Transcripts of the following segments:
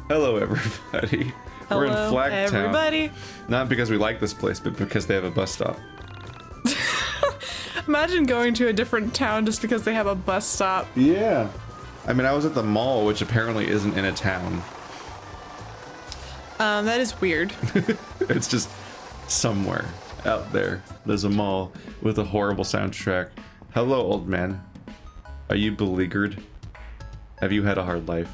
Hello, everybody. Hello, We're in Flagstaff. everybody. Not because we like this place, but because they have a bus stop. Imagine going to a different town just because they have a bus stop. Yeah. I mean, I was at the mall, which apparently isn't in a town. That is weird. It's just somewhere out there. There's a mall with a horrible soundtrack. Hello, old man. Are you beleaguered? Have you had a hard life?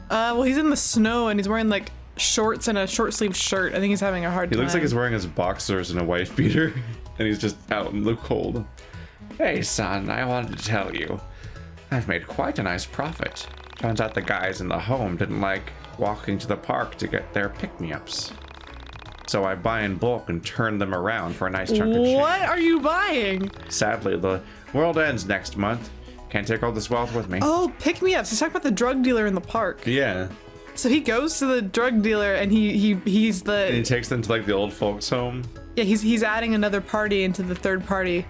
Well, he's in the snow and he's wearing like shorts and a short sleeve shirt. I think he's having a hard time. He looks like he's wearing his boxers and a wife beater, and he's just out in the cold. Hey, son, I wanted to tell you. I've made quite a nice profit. Turns out the guys in the home didn't like walking to the park to get their pick-me-ups. So I buy in bulk and turn them around for a nice chunk of change. What are you buying? Sadly, the world ends next month. Can't take all this wealth with me. Oh, pick-me-ups. He's talking about the drug dealer in the park. Yeah. So he goes to the drug dealer and he's the... And he takes them to like the old folks home. Yeah, he's adding another party into the third party.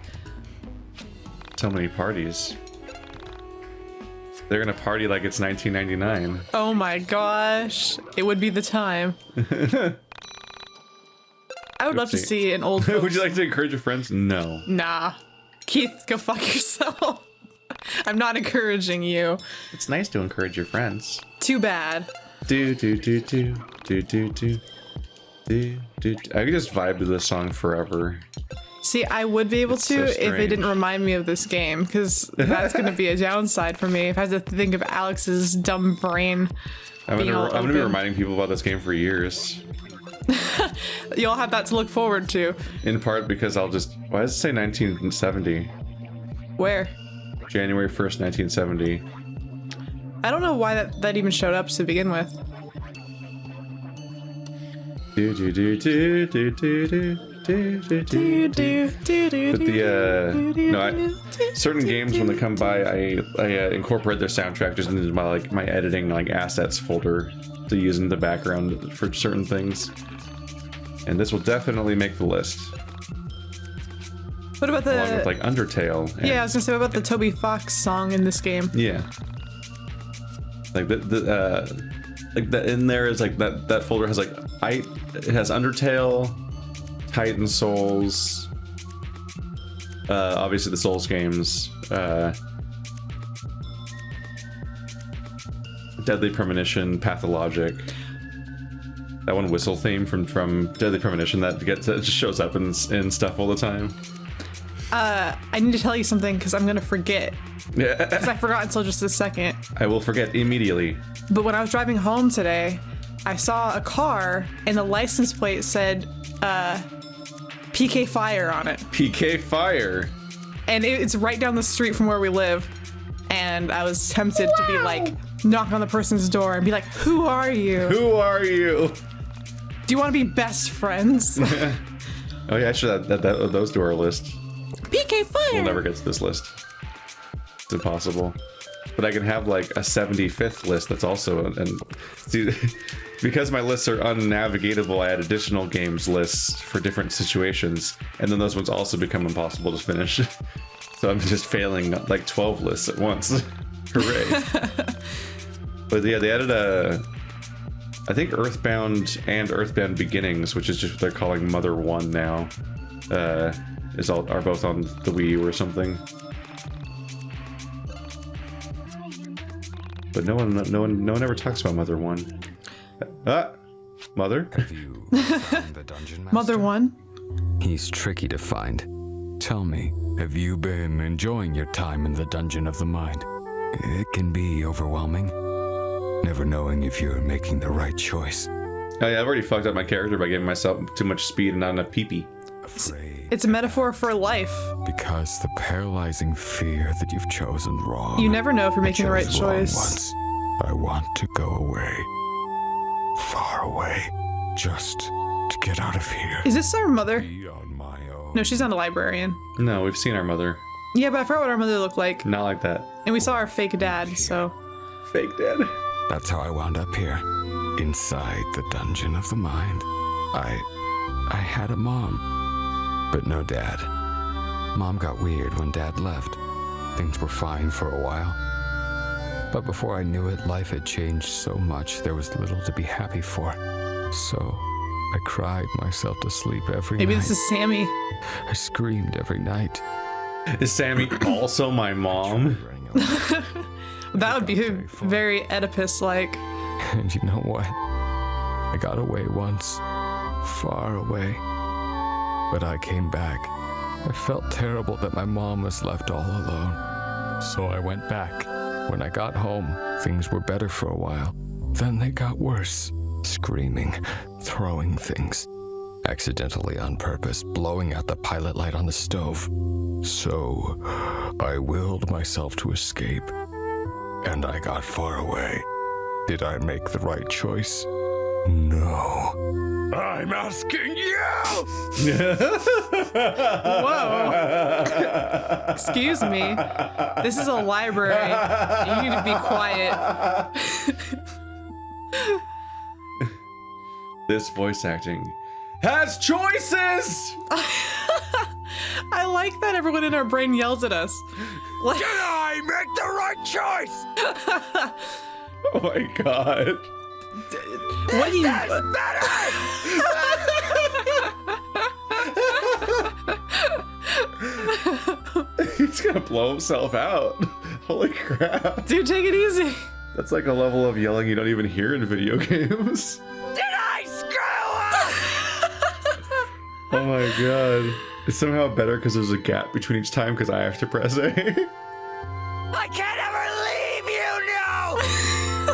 So many parties. They're gonna party like it's 1999. Oh my gosh. It would be the time. I would love to see an old folks... Would you like to encourage your friends? No. Nah. Keith, go fuck yourself. I'm not encouraging you. It's nice to encourage your friends. Too bad. Do do do do do do do do do. I could just vibe to this song forever. See, I would be able to if it didn't remind me of this game, because that's going to be a downside for me if I have to think of Alex's dumb brain. I'm gonna be reminding people about this game for years. You'll have that to look forward to. In part because I'll just... Why does it say 1970? Where? January 1st, 1970. I don't know why that even showed up to begin with. Do do do do do do do do do do. But certain games when they come by, I incorporate their soundtrack just into my editing assets folder to use in the background for certain things. And this will definitely make the list. What about the... Along with Undertale. Yeah, I was gonna say, what about the Toby Fox song in this game? Yeah. Like that in there is that folder has it has Undertale, Titan Souls, obviously the Souls games, Deadly Premonition, Pathologic. That one whistle theme from Deadly Premonition that just shows up in stuff all the time. I need to tell you something because I'm gonna forget. Yeah. Because I forgot until just a second. I will forget immediately. But when I was driving home today, I saw a car and the license plate said PK Fire on it. PK Fire. And it's right down the street from where we live. And I was tempted to be like, knock on the person's door and be like, who are you? Who are you? Do you want to be best friends? Oh yeah, I should add those to our list. PK Fire! We'll never get to this list. It's impossible. But I can have a 75th list that's also... And see, because my lists are unnavigatable, I add additional games lists for different situations. And then those ones also become impossible to finish. So I'm just failing 12 lists at once. Hooray. But yeah, they added I think Earthbound and Earthbound Beginnings, which is just what they're calling Mother 1 now. Are both on the Wii U or something. But no one ever talks about Mother 1. Mother? Have you found the dungeon master? Mother 1? He's tricky to find. Tell me, have you been enjoying your time in the dungeon of the mind? It can be overwhelming, never knowing if you're making the right choice. Oh yeah, I've already fucked up my character by giving myself too much speed and not enough pee-pee. Afraid. It's a metaphor for life. Because the paralyzing fear that you've chosen wrong. You never know if you're making the right I chose wrong choice. Once. I want to go away. Far away. Just to get out of here. Is this our mother? Be on my own. No, she's not a librarian. No, we've seen our mother. Yeah, but I forgot what our mother looked like. Not like that. And we saw our fake dad, so... Fake dad. That's how I wound up here. Inside the dungeon of the mind. I had a mom, but no dad. Mom got weird when Dad left. Things were fine for a while. But before I knew it, life had changed so much there was little to be happy for. So I cried myself to sleep every night. Maybe this is Sammy. I screamed every night. Is Sammy also my mom? That would be very Oedipus-like. And you know what? I got away once, far away. But I came back. I felt terrible that my mom was left all alone. So I went back. When I got home, things were better for a while. Then they got worse. Screaming, throwing things. Accidentally on purpose, blowing out the pilot light on the stove. So I willed myself to escape. And I got far away. Did I make the right choice? No. I'm asking you! Whoa. Excuse me. This is a library. You need to be quiet. This voice acting has choices! I like that everyone in our brain yells at us. Like, Did I make the right choice? Oh my god. what do you... He's gonna blow himself out. Holy crap. Dude, take it easy. That's like a level of yelling you don't even hear in video games. Did I screw up? Oh my god. It's somehow better because there's a gap between each time because I have to press A. I can't ever leave you now!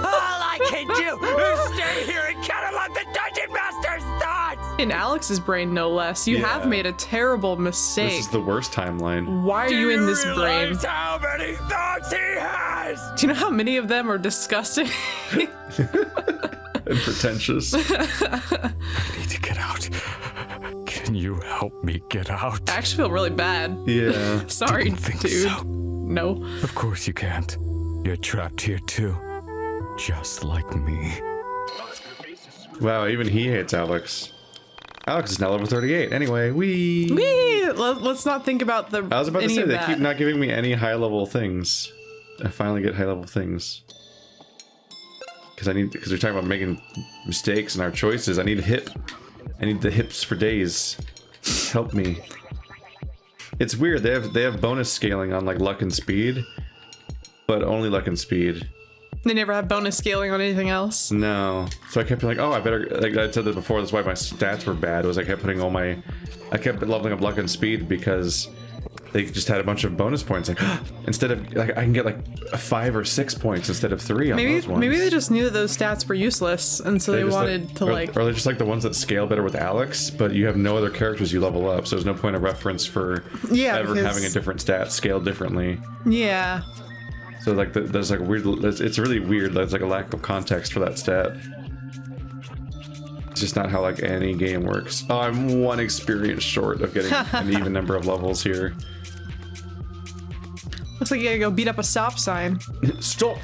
All I can do is stay here and catalog the Dungeon Master's thoughts! In Alex's brain, no less. You Yeah. have made a terrible mistake. This is the worst timeline. Why are you in this brain? realize how many thoughts he has? Do you know how many of them are disgusting? And pretentious. I need to get out. Can you help me get out? I actually feel really bad. Yeah. Sorry, Didn't think dude. so. No. Of course you can't. You're trapped here too. Just like me. Wow, even he hates Alex. Alex is now level 38. Anyway, Whee! Let's not think about the. I was about to say, they that. keep not giving me any high level things. I finally get high level things. Because we're talking about making mistakes and our choices. I need hip. I need the hips for days. Help me. It's weird. They have bonus scaling on like luck and speed, but only luck and speed. They never have bonus scaling on anything else. No. So I kept being like, oh, I better, like I said that before, that's why my stats were bad, was I kept putting I kept leveling up luck and speed because they just had a bunch of bonus points. Like, instead of, like, I can get like 5 or 6 points instead of 3 on those ones. Maybe they just knew that those stats were useless, and so they just, wanted to like... Or they're just like the ones that scale better with Alex, but you have no other characters you level up, so there's no point of reference for ever having a different stat scaled differently. Yeah. So like there's like weird, it's really weird. There's like a lack of context for that stat. It's just not how like any game works. Oh, I'm 1 experience short of getting an even number of levels here. Looks like you gotta go beat up a stop sign. Stop!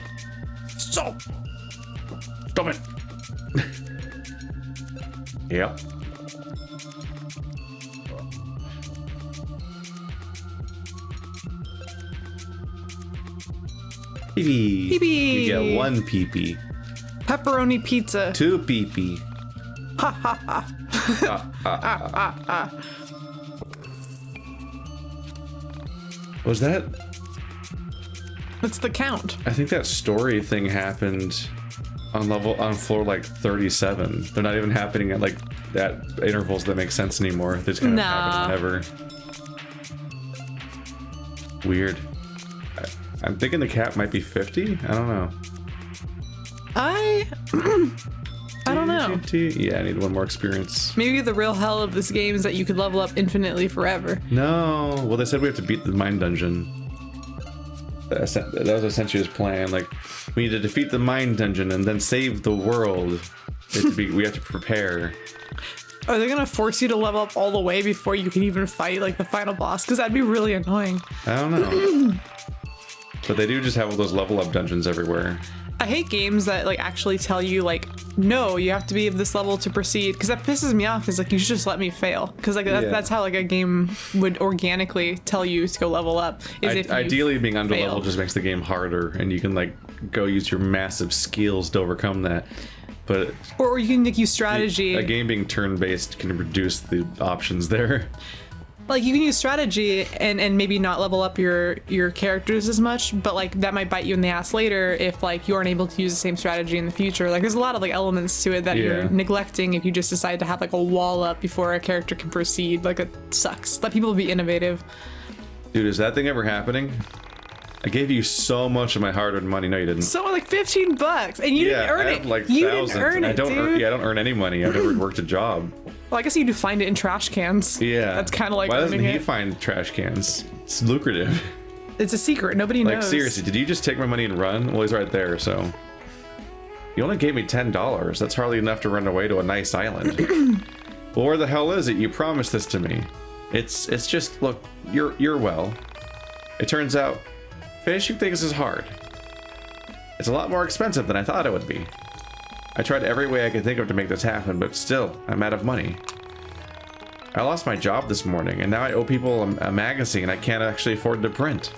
Stop! Stop it! Yep. Pee-pee. Pee-pee. You get 1 pee-pee. Pepperoni pizza. 2 pee-pee. Ha ha ha. Was that? What's the count? I think that story thing happened on floor like 37. They're not even happening at like at intervals that make sense anymore. They just kind of happen whenever. Weird. I'm thinking the cap might be 50. I don't know. I don't know. Yeah, I need 1 more experience. Maybe the real hell of this game is that you could level up infinitely forever. No. Well, they said we have to beat the mine dungeon. That was essentially his plan. Like, we need to defeat the mine dungeon and then save the world. We have to prepare. Are they gonna force you to level up all the way before you can even fight like the final boss? Because that'd be really annoying. I don't know. But they do just have all those level up dungeons everywhere. I hate games that like actually tell you like, no, you have to be of this level to proceed, because that pisses me off. Is like, you should just let me fail, because like that's how like a game would organically tell you to go level up. Is if ideally being under level failed. just makes the game harder, and you can like go use your massive skills to overcome that. But or you can like use strategy. A game being turn-based can reduce the options there. Like you can use strategy and maybe not level up your characters as much, but like that might bite you in the ass later if like you aren't able to use the same strategy in the future. Like there's a lot of like elements to it that you're neglecting if you just decide to have like a wall up before a character can proceed. Like it sucks. Let people be innovative. Dude, is that thing ever happening? I gave you so much of my hard-earned money. No, you didn't. So like $15, and you didn't earn it. Like you thousands. didn't earn it, dude. I don't earn any money. I've never worked a job. Well, I guess you do find it in trash cans. Yeah, that's kind of like. Why doesn't earning he it. find trash cans? It's lucrative. It's a secret. Nobody knows. Like seriously, did you just take my money and run? Well, he's right there. So you only gave me $10. That's hardly enough to run away to a nice island. Well, where the hell is it? You promised this to me. It's just look. You're well. It turns out finishing things is hard. It's a lot more expensive than I thought it would be. I tried every way I could think of to make this happen, but still, I'm out of money. I lost my job this morning, and now I owe people a magazine I can't actually afford to print.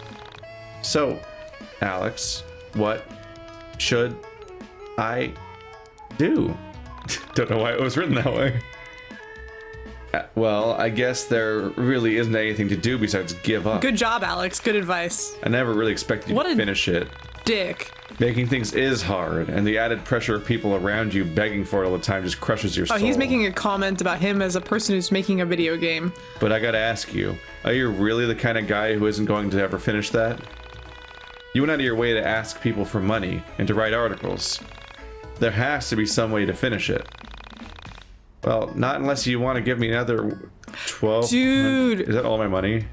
So, Alex, what should I do? Don't know why it was written that way. Well, I guess there really isn't anything to do besides give up. Good job, Alex. Good advice. I never really expected you to finish it. Dick. Making things is hard, and the added pressure of people around you begging for it all the time just crushes your soul. Oh, he's making a comment about him as a person who's making a video game. But I gotta ask you, are you really the kind of guy who isn't going to ever finish that? You went out of your way to ask people for money and to write articles. There has to be some way to finish it. Well, not unless you want to give me another 12. Dude. Is that all my money?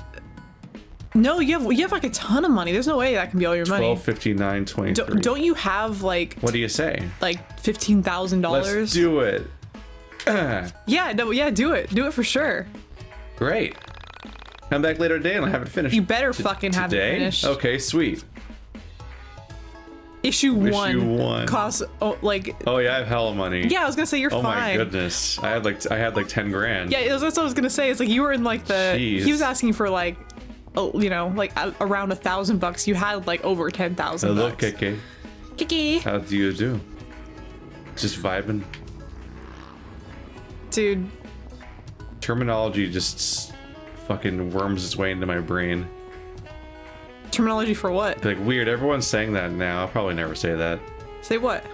No, you have like a ton of money. There's no way that can be all your money. 12, 59, 23. Don't you have like... What do you say? Like $15,000? Let's do it. Yeah, no, yeah, do it. Do it for sure. Great. Come back later today and I'll have it finished. You better fucking have it finished. Okay, sweet. Issue 1. Issue 1. Costs like... Oh yeah, I have hella money. Yeah, I was gonna say you're fine. Oh my goodness. I had like 10 grand. Yeah, that's what I was gonna say. It's like you were in like the... Jeez. He was asking for like... you know, like around $1,000. You had like over 10,000. Hello, Kiki. Kiki. How do you do? Just vibing. Dude. Terminology just fucking worms its way into my brain. Terminology for what? Like weird. Everyone's saying that now. I'll probably never say that. Say what?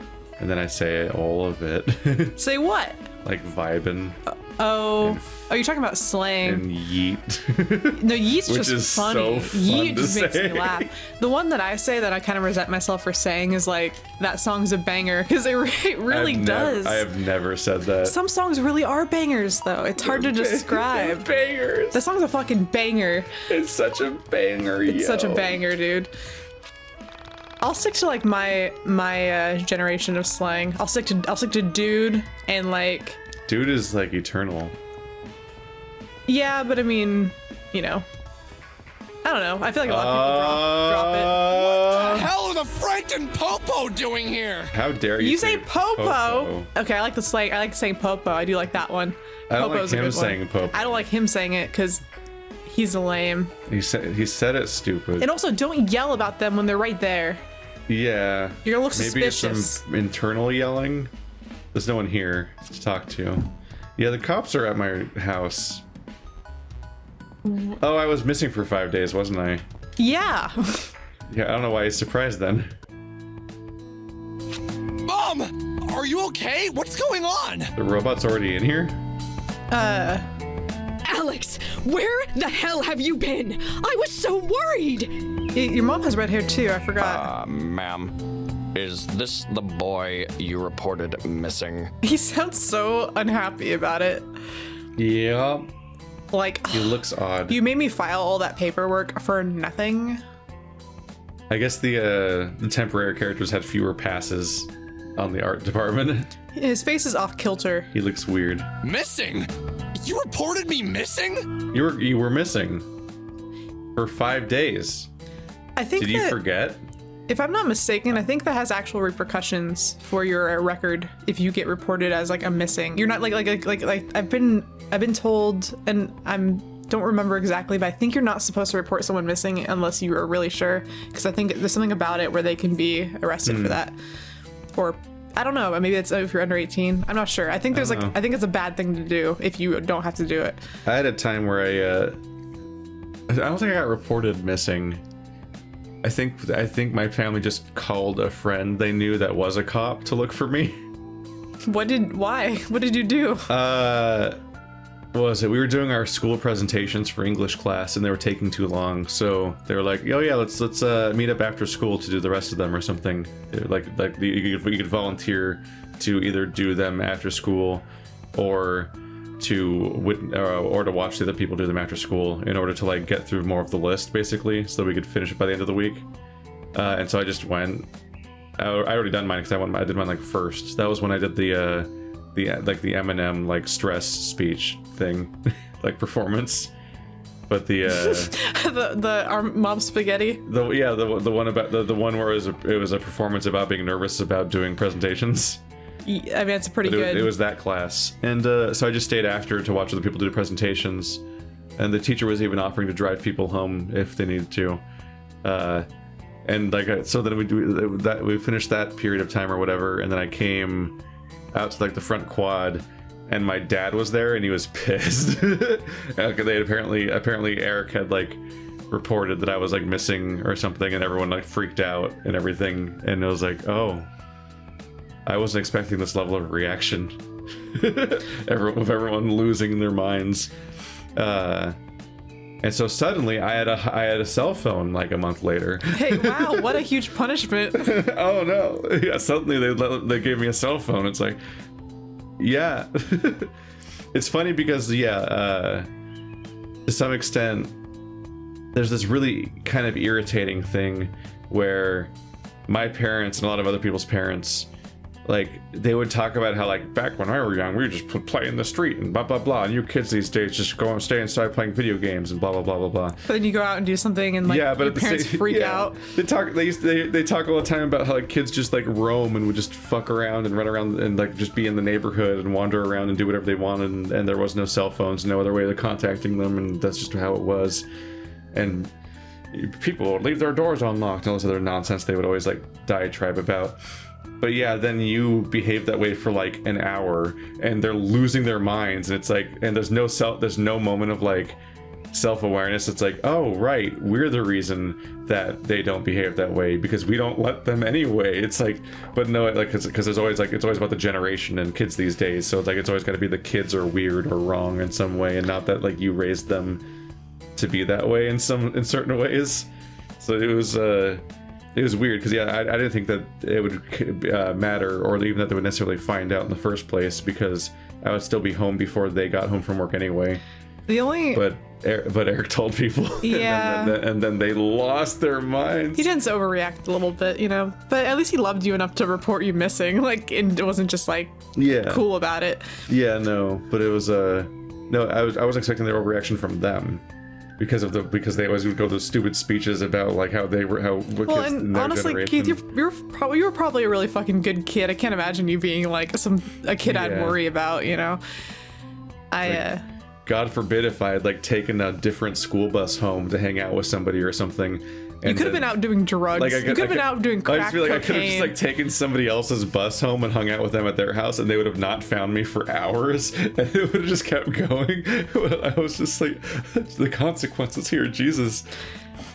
And then I say all of it. Say what? Like vibing. Oh, you're talking about slang. And yeet. No, yeet's Which just is funny. so fun Yeet to just makes say. me laugh. The one that I say that I kind of resent myself for saying is like, that song's a banger, because it really does. I have never said that. Some songs really are bangers, though. It's hard to describe. Bangers. That song's a fucking banger. It's such a banger, It's such a banger, dude. I'll stick to like my generation of slang. I'll stick to dude and like. Dude is like eternal. Yeah, but I mean, you know, I don't know. I feel like a lot of people drop it. What the hell are the Frank and Popo doing here? How dare you? You say popo. Okay, I like the slang. I like saying popo. I do like that one. I don't Popo's like a him good one. saying popo. I don't like him saying it because he's a lame. He said it stupid. And also, don't yell about them when they're right there. Yeah. You're gonna look Maybe suspicious. some internal yelling. There's no one here to talk to. Yeah, the cops are at my house. Oh, I was missing for 5 days, wasn't I? Yeah. Yeah, I don't know why he's surprised then. Mom, are you okay? What's going on? The robot's already in here? Alex, where the hell have you been? I was so worried. Your mom has red hair too. I forgot. Ma'am, is this the boy you reported missing? He sounds so unhappy about it. Yep. Like, He looks odd. you made me file all that paperwork for nothing. I guess the temporary characters had fewer passes on the art department. His face is off kilter. He looks weird. Missing? You reported me missing? You were missing for 5 days. I think Did you that, forget? if I'm not mistaken, I think that has actual repercussions for your record if you get reported as like a missing. You're not like I've been told, and I'm don't remember exactly, but I think you're not supposed to report someone missing unless you are really sure, because I think there's something about it where they can be arrested for that. Or I don't know, maybe it's if you're under 18. I'm not sure. I think there's I think it's a bad thing to do if you don't have to do it. I had a time where I don't think I got reported missing. I think my family just called a friend they knew that was a cop to look for me. Why? What did you do? What was it? We were doing our school presentations for English class, and they were taking too long. So they were like, "Oh yeah, let's meet up after school to do the rest of them or something." Like you could volunteer to either do them after school, or to watch the other people do them after school in order to like get through more of the list, basically, so that we could finish it by the end of the week. And so I just went. I already done mine because I did mine like first. That was when I did the Eminem like stress speech thing, like performance. But the our mob spaghetti. The one about the one where it was a performance about being nervous about doing presentations. I mean, it's pretty good. It was that class, and so I just stayed after to watch other people do presentations, and the teacher was even offering to drive people home if they needed to. And like so then we finished that period of time or whatever, and then I came out to like the front quad, and my dad was there, and he was pissed. They had apparently Eric had like reported that I was like missing or something, and everyone like freaked out and everything, and it was like, oh, I wasn't expecting this level of reaction. everyone losing their minds. And so suddenly I had a cell phone like a month later. Hey, wow, what a huge punishment. Oh no. Yeah, suddenly they gave me a cell phone. It's like, yeah. It's funny because to some extent there's this really kind of irritating thing where my parents and a lot of other people's parents, like, they would talk about how, like, back when I were young, we would just play in the street and blah, blah, blah. And you kids these days just go and stay inside playing video games and blah, blah, blah, blah, blah. But then you go out and do something and, like, yeah, but your parents freak out. They talk all the time about how, like, kids just, like, roam and would just fuck around and run around and, like, just be in the neighborhood and wander around and do whatever they wanted. And there was no cell phones, no other way of contacting them. And that's just how it was. And people would leave their doors unlocked and all this other nonsense they would always, like, diatribe about. But yeah, then you behave that way for like an hour and they're losing their minds, and it's like, and there's no moment of like self-awareness. It's like, oh right, we're the reason that they don't behave that way because we don't let them anyway. It's like, but no, like, because there's always like, it's always about the generation and kids these days, so it's like it's always got to be the kids are weird or wrong in some way, and not that like you raised them to be that way in certain ways. So it was weird because I didn't think that it would matter, or even that they would necessarily find out in the first place, because I would still be home before they got home from work anyway. But Eric told people. Yeah. and then they lost their minds. He tends to overreact a little bit, you know. But at least he loved you enough to report you missing, like, and it wasn't just like cool about it. Yeah, no, but it was no. I was expecting their overreaction from them. Because they always would go those stupid speeches about like how kids in their honestly, generation. Keith, you were probably a really fucking good kid. I can't imagine you being like a kid I'd worry about, you know. God forbid if I had like taken a different school bus home to hang out with somebody or something. You could have been out doing drugs. Like, you could have been out doing crack I just feel like cocaine. I could have just like taken somebody else's bus home and hung out with them at their house, and they would have not found me for hours, and it would have just kept going. I was just like, the consequences here, Jesus.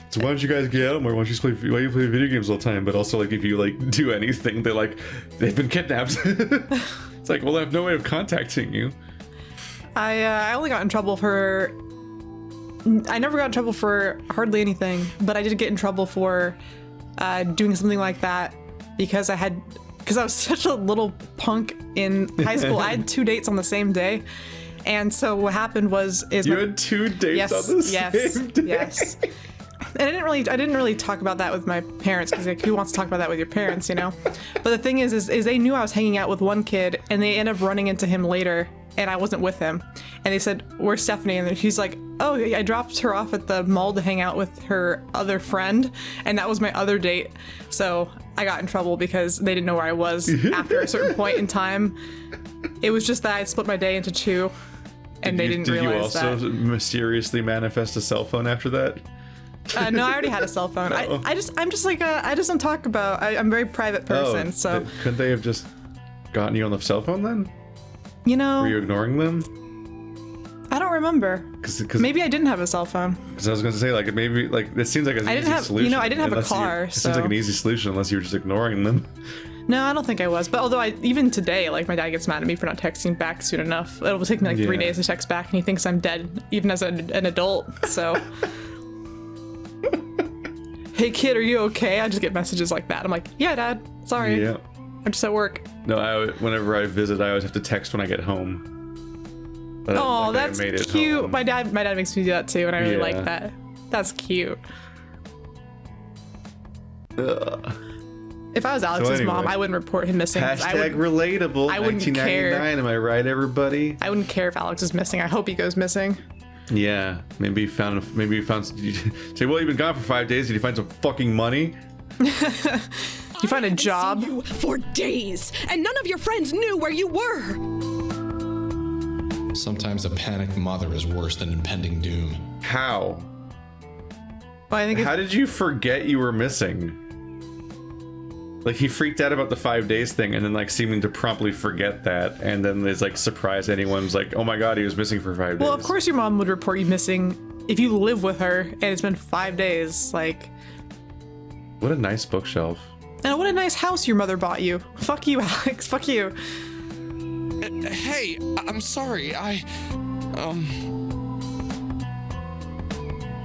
So why don't you guys get out more? Why do you play video games all the time? But also, like, if you like do anything, they've been kidnapped. It's like, well, I have no way of contacting you. I only got in trouble for. I never got in trouble for hardly anything, but I did get in trouble for doing something like that because I was such a little punk in high school. I had 2 dates on the same day, and so what happened was you had 2 dates on the same day. Yes. And I didn't really talk about that with my parents, because like, who wants to talk about that with your parents, you know? But the thing is they knew I was hanging out with one kid, and they ended up running into him later, and I wasn't with him. And they said, "Where's Stephanie?" And she's like, "Oh, I dropped her off at the mall to hang out with her other friend, and that was my other date." So I got in trouble because they didn't know where I was after a certain point in time. It was just that I split my day into two. and they didn't realize Did you also that. mysteriously manifest a cell phone after that? No, I already had a cell phone. I just don't talk about. I'm a very private person, so couldn't they have just gotten you on the cell phone then? you know, Were you ignoring them? I don't remember. Cause Maybe I didn't have a cell phone. I was gonna say like maybe like it seems like an I easy didn't have- solution. you know, I didn't have a unless you- car, It seems like so- an easy solution unless you were just ignoring them. No, I don't think I was. But although even today, like my dad gets mad at me for not texting back soon enough. It will take me like 3 Yeah. days to text back, and he thinks I'm dead, even as an adult. So, hey kid, are you okay? I just get messages like that. I'm like, yeah, dad. Sorry, Yeah. I'm just at work. No, whenever I visit, I always have to text when I get home. But, Oh, like, I that's made it cute. home. My dad makes me do that too, and I really Yeah. like that. That's cute. Ugh. If I was Alex's mom, anyway. I wouldn't report him missing. 'Cause Hashtag relatable. I wouldn't 1999. Am I right, everybody? I wouldn't care if Alex is missing. I hope he goes missing. Yeah. Maybe you found. Say, well, you've been gone for 5 days. Did you find some fucking money? You find a job. You for days, and none of your friends knew where you were. Sometimes a panicked mother is worse than impending doom. How? Well, I think How did you forget you were missing? Like he freaked out about the 5 days thing, and then like seeming to promptly forget that, and then there's like surprise anyone's like, oh my god, he was missing for 5 days. Well, of course your mom would report you missing if you live with her and it's been 5 days. Like, What a nice bookshelf. and what a nice house your mother bought you. Fuck you, Alex. Fuck you. Hey, I'm sorry.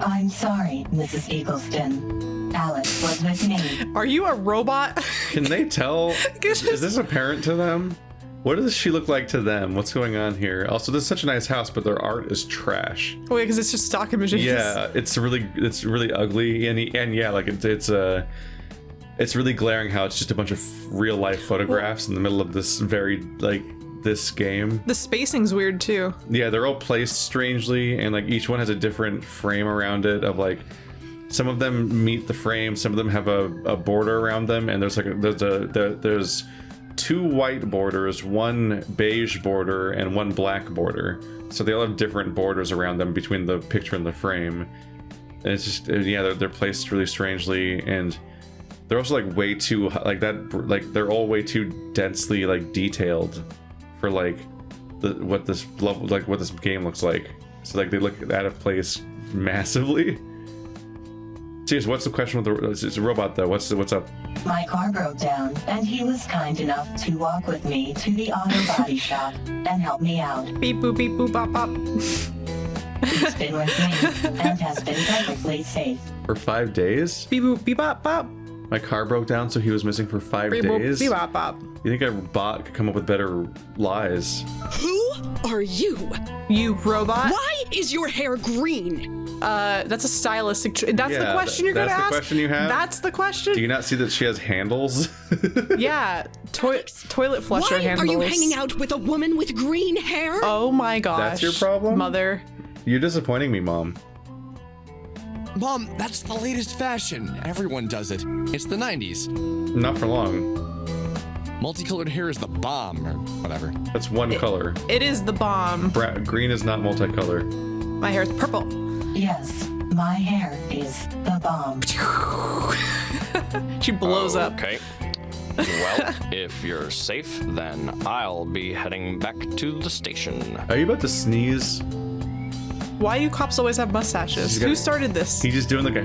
I'm sorry, Mrs. Eagleston. Alex was with me. Are you a robot? Can they tell? Is this apparent to them? What does she look like to them? What's going on here? Also, this is such a nice house, but their art is trash. Oh, yeah, because it's just stock images. Yeah, it's really ugly, and yeah, like it's really glaring how it's just a bunch of real life photographs in the middle of this very like this game. The spacing's weird too. Yeah, they're all placed strangely, and like each one has a different frame around it. Of like, some of them meet the frame, some of them have a border around them, and there's 2 white borders, 1 beige border, and 1 black border. So they all have different borders around them between the picture and the frame. And it's just they're placed really strangely, and they're also like way too like that. Like they're all way too densely like detailed for like what this game looks like. So like they look out of place massively. Serious, what's the question with the? It's a robot though. What's up? My car broke down, and he was kind enough to walk with me to the auto body shop and help me out. Beep boop beep boop bop bop. He's been with me and has been perfectly safe. For 5 days? Beep boop beep bop bop. My car broke down, so he was missing for 5 Beep boop days. beep bop bop. You think a bot could come up with better lies? Who are you? You robot. Why is your hair green? That's a stylistic. That's the Yeah, question you're that's gonna the ask. question you have? That's the question. Do you not see that she has handles? Yeah, toilet flusher Why handles. are you hanging out with a woman with green hair? Oh my gosh. That's your problem? Mother. You're disappointing me, Mom. Mom, that's the latest fashion. Everyone does it. It's the 90s. Not for long. Multicolored hair is the bomb, or whatever. That's one color. It is the bomb. Green is not multicolor. My hair is purple. Yes, my hair is the bomb. She blows up. Okay. Well, if you're safe, then I'll be heading back to the station. Are you about to sneeze? Why do cops always have mustaches? She's got- Who started this? He's just doing like a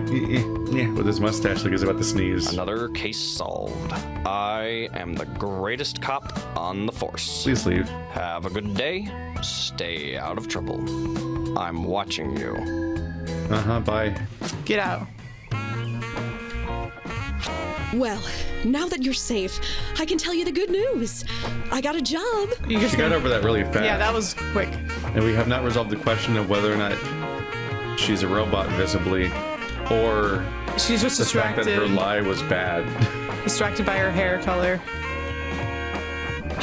yeah with his mustache like he's about to sneeze. Another case solved. I am the greatest cop on the force. Please leave. Have a good day. Stay out of trouble. I'm watching you. Bye. Get out. Well, now that you're safe, I can tell you the good news. I got a job. You just She got over that really fast. Yeah, that was quick. And we have not resolved the question of whether or not she's a robot visibly, or She's just the fact that her distracted. lie was bad. Distracted by her hair color.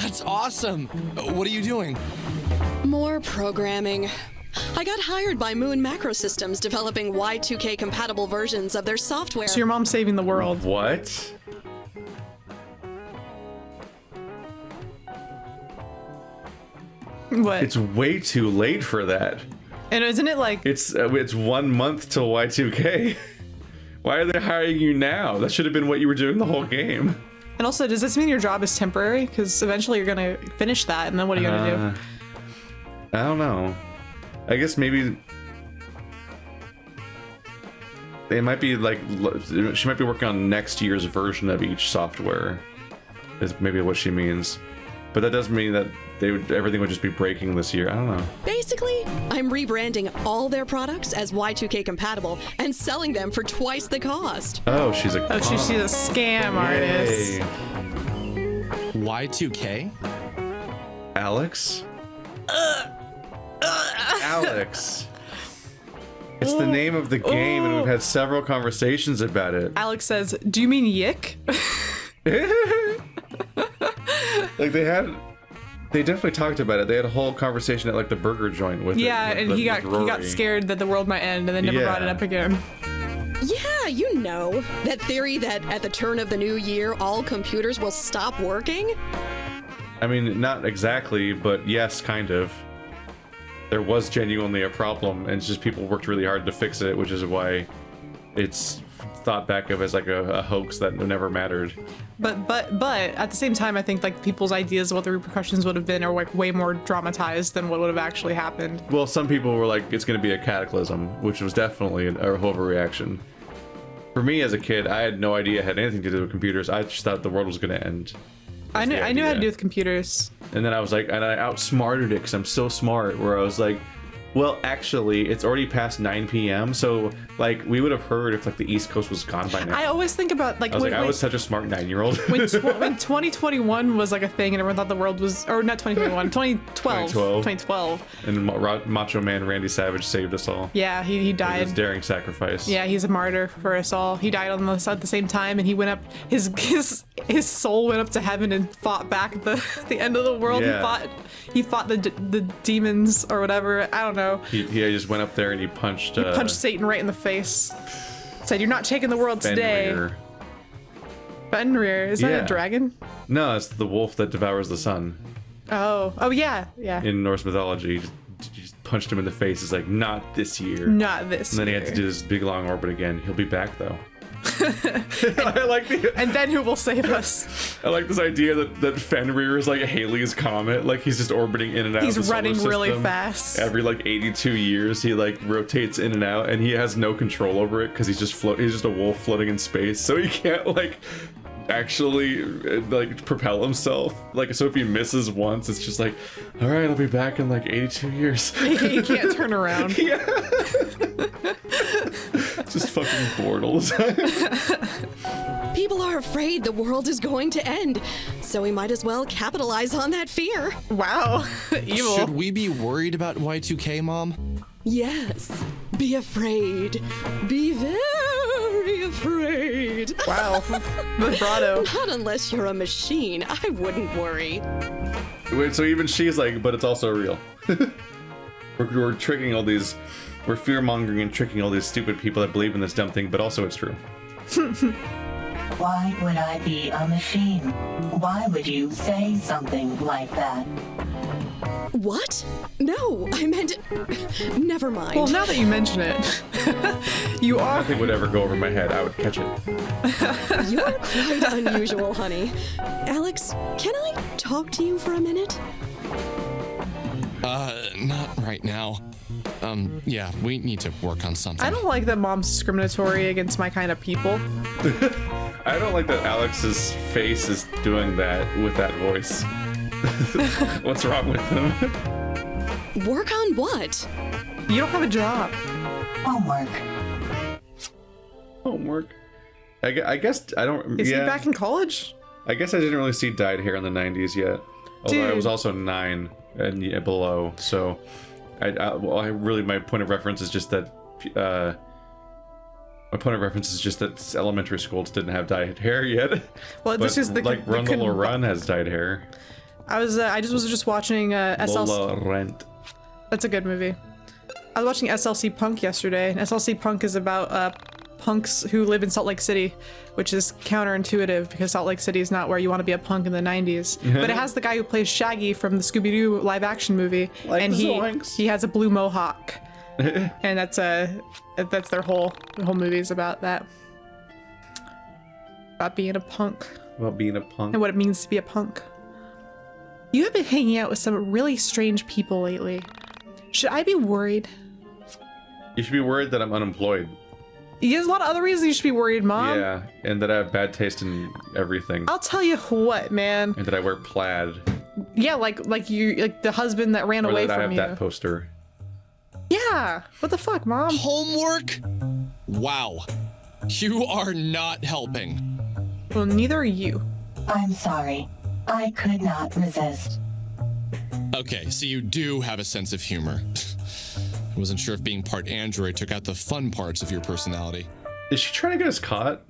That's awesome. What are you doing? More programming. I got hired by Moon Macro Systems developing Y2K compatible versions of their software. So your mom's saving the world. What? What? It's way too late for that. And isn't it like... It's 1 month till Y2K. Why are they hiring you now? That should have been what you were doing the whole game. And also, does this mean your job is temporary? Because eventually you're going to finish that, and then what are you going to do? I don't know. I guess maybe... They might be like... She might be working on next year's version of each software. Is maybe what she means. But that doesn't mean that everything would just be breaking this year. I don't know. Basically, I'm rebranding all their products as Y2K compatible and selling them for twice the cost. Oh, she's a... Oh, she's a scam artist. Yay. Y2K? Alex? Alex. It's the name of the game, and we've had several conversations about it. Alex says, do you mean YIIK? Like they definitely talked about it. They had a whole conversation at like the burger joint with Yeah, it, and he got scared that the world might end and then never brought it up again. Yeah, you know, that theory that at the turn of the new year, all computers will stop working? I mean, not exactly, but yes, kind of. There was genuinely a problem, and it's just people worked really hard to fix it, which is why it's thought back of as like a hoax that never mattered. But at the same time, I think like people's ideas of what the repercussions would have been are like way more dramatized than what would have actually happened. Well, some people were like, it's going to be a cataclysm, which was definitely a overreaction. For me as a kid, I had no idea it had anything to do with computers. I just thought the world was going to end. I knew how to do with computers. And then I was like, and I outsmarted it because I'm so smart, where I was like, well, actually, it's already past 9 p.m., so, like, we would have heard if, like, the East Coast was gone by now. I always think about, like... I was such a smart 9-year-old. when 2021 was, like, a thing and everyone thought the world was... Or not 2021, 2012. And Macho Man Randy Savage saved us all. Yeah, he died. His daring sacrifice. Yeah, he's a martyr for us all. He died at the same time, and he went up... His soul went up to heaven and fought back at the end of the world. Yeah. He fought the demons or whatever. I don't know. He just went up there and he punched Satan right in the face. Said, "You're not taking the world today." Fenrir. Is that a dragon? No, it's the wolf that devours the sun. Oh yeah. In Norse mythology, just punched him in the face. It's like, not this year. Not this year. And then he had to do this big long orbit again. He'll be back though. And then who will save us? I like this idea that Fenrir is like Halley's comet, like he's just orbiting in and out. He's of the running solar really system. fast. Every like 82 years, he like rotates in and out, and he has no control over it because he's just a wolf floating in space, so he can't like actually like propel himself. Like, so if he misses once, it's just like, all right, I'll be back in like 82 years. He can't turn around. Yeah. Just fucking bored all the time. People are afraid the world is going to end, so we might as well capitalize on that fear. Wow. Evil. Should we be worried about Y2K, Mom? Yes. Be afraid. Be very afraid. Wow. Vibrato. Not unless you're a machine. I wouldn't worry. Wait, so even she's like, but it's also real. We're tricking all these... We're fear-mongering and tricking all these stupid people that believe in this dumb thing, but also it's true. Why would I be a machine? Why would you say something like that? What? No, I meant... Never mind. Well, now that you mention it, you are... Nothing would ever go over my head. I would catch it. You're quite unusual, honey. Alex, can I talk to you for a minute? Not right now. Yeah, we need to work on something. I don't like that Mom's discriminatory against my kind of people. I don't like that Alex's face is doing that with that voice. What's wrong with him? Work on what? You don't have a job. Homework. I guess I don't... Is he back in college? I guess I didn't really see dyed hair in the 90s yet. Although I was also 9 and below, so... my point of reference is just that elementary schools didn't have dyed hair yet. Well, this is the like Run Lola Run has dyed hair. I was just watching SLC. Lola Rent. That's a good movie. I was watching SLC Punk yesterday. And SLC Punk is about punks who live in Salt Lake City, which is counterintuitive because Salt Lake City is not where you want to be a punk in the 90s. But it has the guy who plays Shaggy from the Scooby-Doo live action movie, Like and Zoinks. he has a blue mohawk, and that's their whole movie is about that, about being a punk About being a punk. and what it means to be a punk. You have been hanging out with some really strange people lately. Should I be worried? You should be worried that I'm unemployed. There's a lot of other reasons you should be worried, Mom. Yeah, and that I have bad taste in everything. I'll tell you what, man. And that I wear plaid. Yeah, like the husband that ran Or away that I from have you. that poster. Yeah. What the fuck, Mom? Homework? Wow. You are not helping. Well, neither are you. I'm sorry. I could not resist. Okay, so you do have a sense of humor. I wasn't sure if being part android took out the fun parts of your personality. Is she trying to get us caught?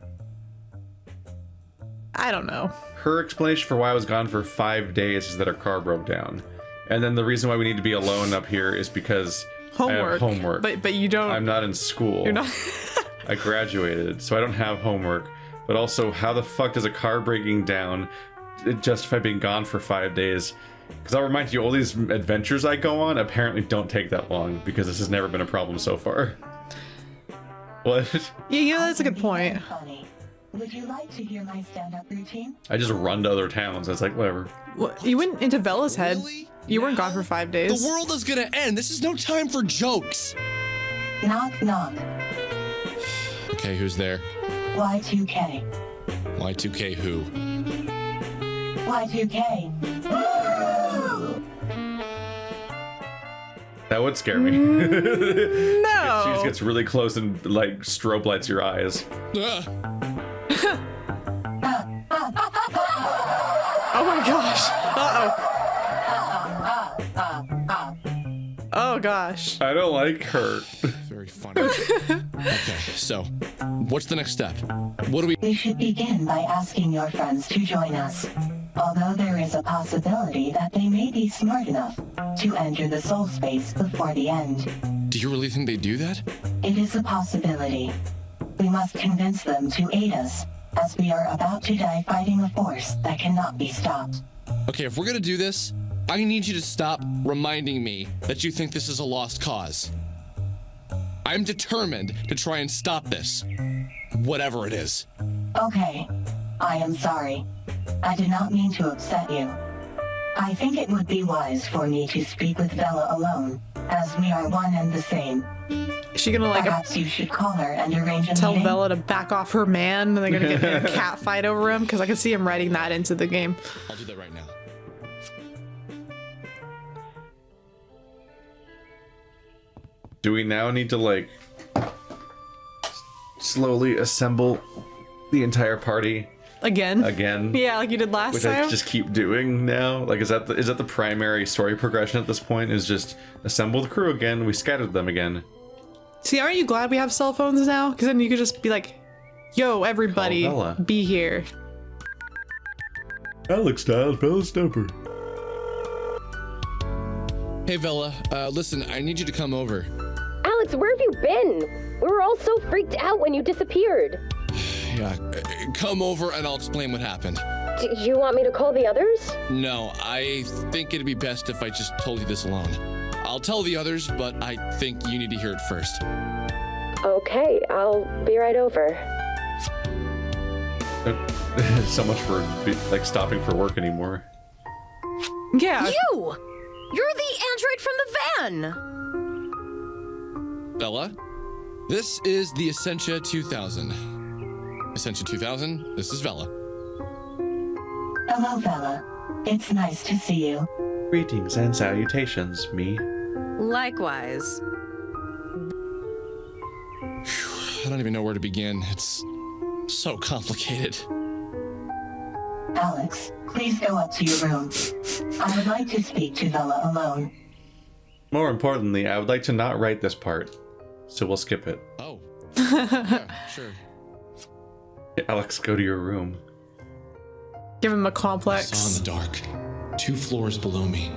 I don't know. Her explanation for why I was gone for 5 days is that her car broke down. And then the reason why we need to be alone up here is because I have homework. But you don't. I'm not in school. You're not. I graduated, so I don't have homework. But also, how the fuck does a car breaking down justify being gone for 5 days? Because I'll remind you, all these adventures I go on apparently don't take that long, because this has never been a problem so far. What? Yeah, that's a good point. Funny. Would you like to hear my stand-up routine? I just run to other towns. It's like, whatever. Well, you went into Bella's head. Really? You weren't gone Now? for 5 days. The world is gonna end. This is no time for jokes. Knock, knock. Okay, who's there? Y2K. Y2K who? Y2K. That would scare me. No. She just gets really close and like strobe lights your eyes. Ugh. Oh my gosh. Oh gosh. I don't like her. Very funny. Okay, so what's the next step? What do we? We should begin by asking your friends to join us. Although there is a possibility that they may be smart enough to enter the soul space before the end. Do you really think they do that? It is a possibility. We must convince them to aid us, as we are about to die fighting a force that cannot be stopped. Okay, if we're gonna do this, I need you to stop reminding me that you think this is a lost cause. I'm determined to try and stop this. Whatever it is. Okay, I am sorry. I did not mean to upset you. I think it would be wise for me to speak with Bella alone, as we are one and the same. Is she gonna like Perhaps you should call her and arrange a tell meeting? Bella to back off her man and they're gonna get in a cat fight over him? Because I can see him writing that into the game. I'll do that right now. Do we now need to like slowly assemble the entire party Again? again? Yeah, like you did last Which time? I just keep doing now. Like, is that the primary story progression at this point? Is just assemble the crew again. We scattered them again. See, aren't you glad we have cell phones now? Because then you could just be like, yo, everybody, Call Bella. be here. Alex Styles, Bella Stumper. Hey, Vela, listen, I need you to come over. Alex, where have you been? We were all so freaked out when you disappeared. Yeah, come over and I'll explain what happened. Do you want me to call the others? No, I think it'd be best if I just told you this alone. I'll tell the others, but I think you need to hear it first. Okay, I'll be right over. So much for like stopping for work anymore. Yeah. You! You're the android from the van! Bella, this is the Essentia 2000. Essentia 2000, this is Vela. Hello, Bella. It's nice to see you. Greetings and salutations, me. Likewise. I don't even know where to begin. It's so complicated. Alex, please go up to your room. I would like to speak to Bella alone. More importantly, I would like to not write this part, so we'll skip it. Oh. Yeah, sure. Alex, go to your room. Give him a I complex. saw in the dark, 2 floors below me,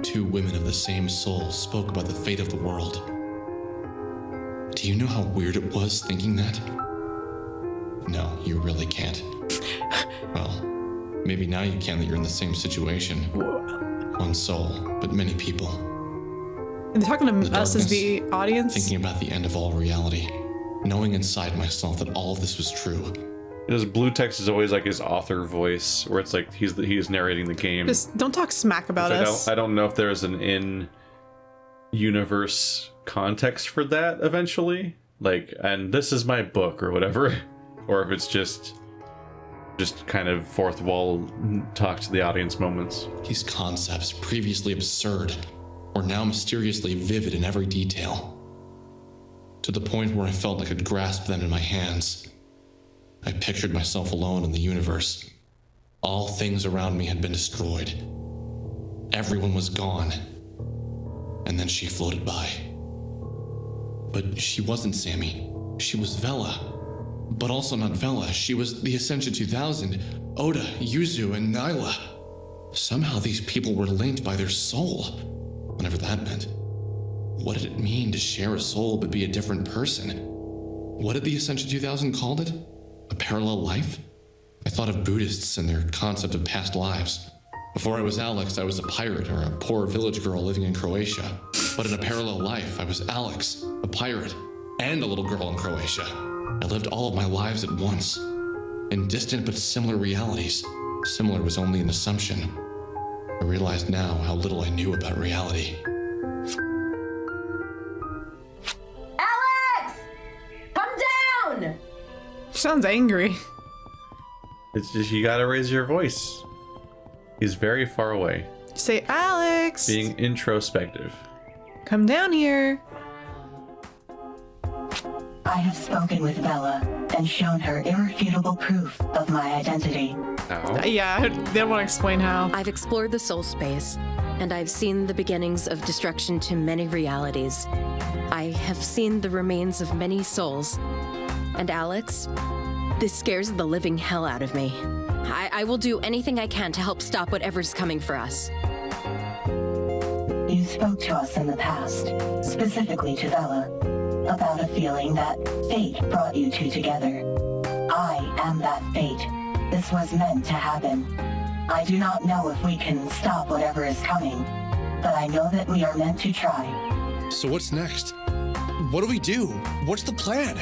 2 women of the same soul spoke about the fate of the world. Do you know how weird it was thinking that? No, you really can't. Well, maybe now you can that you're in the same situation. One soul, but many people. And they're talking to The us as the darkness, audience. Thinking about the end of all reality. Knowing inside myself that all of this was true. His blue text is always like his author voice, where it's like he's narrating the game. Just don't talk smack about us. I don't know if there's an in-universe context for that eventually. Like, and this is my book or whatever. Or if it's just kind of fourth wall talk to the audience moments. These concepts, previously absurd, were now mysteriously vivid in every detail. To the point where I felt I could grasp them in my hands. I pictured myself alone in the universe. All things around me had been destroyed. Everyone was gone. And then she floated by. But she wasn't Sammy. She was Vela. But also not Vela. She was the Ascension 2000, Oda, Yuzu, and Nyla. Somehow these people were linked by their soul, whatever that meant. What did it mean to share a soul but be a different person? What did the Ascension 2000 called it? A parallel life? I thought of Buddhists and their concept of past lives. Before I was Alex, I was a pirate or a poor village girl living in Croatia. But in a parallel life, I was Alex, a pirate, and a little girl in Croatia. I lived all of my lives at once. In distant but similar realities. Similar was only an assumption. I realized now how little I knew about reality. Alex! Come down! Sounds angry. It's just, you gotta raise your voice. He's very far away. Say, Alex! Being introspective. Come down here. I have spoken with Bella and shown her irrefutable proof of my identity. Yeah, they don't want to explain how. I've explored the soul space, and I've seen the beginnings of destruction to many realities. I have seen the remains of many souls. And Alex, this scares the living hell out of me. I will do anything I can to help stop whatever's coming for us. You spoke to us in the past, specifically to Bella, about a feeling that fate brought you two together. I am that fate. This was meant to happen. I do not know if we can stop whatever is coming, but I know that we are meant to try. So what's next? What do we do? What's the plan?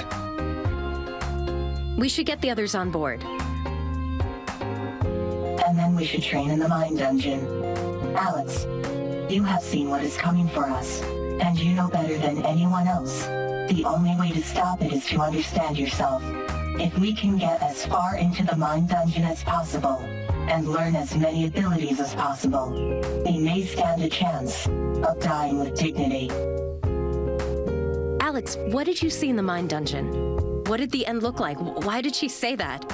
We should get the others on board. And then we should train in the mine dungeon. Alex, you have seen what is coming for us, and you know better than anyone else. The only way to stop it is to understand yourself. If we can get as far into the mine dungeon as possible, and learn as many abilities as possible, we may stand a chance of dying with dignity. Alex, what did you see in the mine dungeon? What did the end look like? Why did she say that?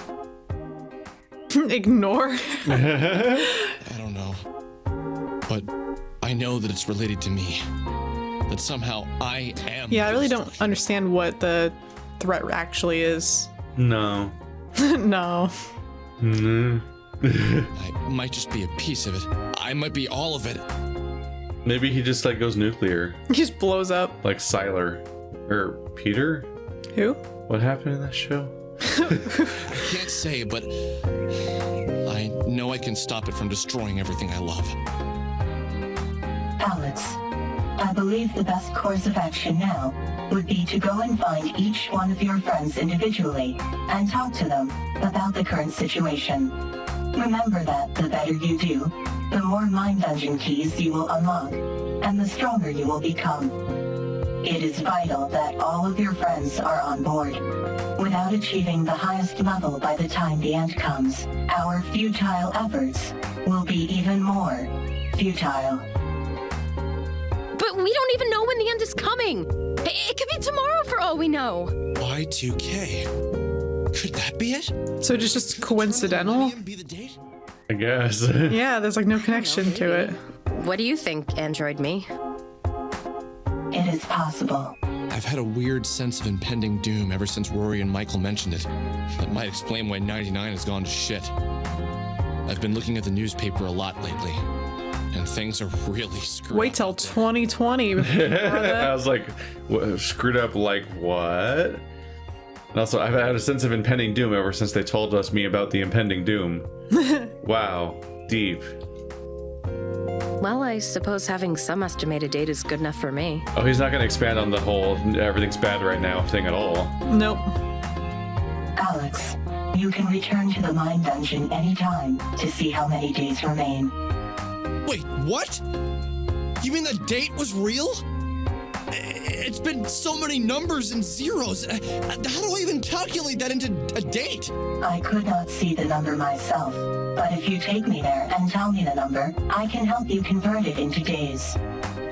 Ignore. I don't know. But I know that it's related to me. That somehow I am. Yeah, I really don't understand what the threat actually is. No. No. I might just be a piece of it. I might be all of it. Maybe he just like goes nuclear. He just blows up. Like Sylar. Or Peter? Who? What happened in that show? I can't say, but I know I can stop it from destroying everything I love. Alex, I believe the best course of action now would be to go and find each one of your friends individually and talk to them about the current situation. Remember that the better you do, the more mine dungeon keys you will unlock, and the stronger you will become. It is vital that all of your friends are on board. Without achieving the highest level by the time the end comes, our futile efforts will be even more futile. But we don't even know when the end is coming. It could be tomorrow for all we know. Y2K. Could that be it? So it's just coincidental? Be the date? I guess. Yeah, there's like no connection to it. What do you think, Android Me? It is possible. I've had a weird sense of impending doom ever since Rory and Michael mentioned it. That might explain why 99 has gone to shit. I've been looking at the newspaper a lot lately, and things are really screwed Wait up till out there. 2020. I was like, screwed up like what? And also, I've had a sense of impending doom ever since they told me about the impending doom. Wow, deep. Well, I suppose having some estimated date is good enough for me. Oh, he's not going to expand on the whole everything's bad right now thing at all. Nope. Alex, you can return to the mine dungeon anytime to see how many days remain. Wait, what? You mean the date was real? It's been so many numbers and zeros. How do I even calculate that into a date? I could not see the number myself, but if you take me there and tell me the number, I can help you convert it into days.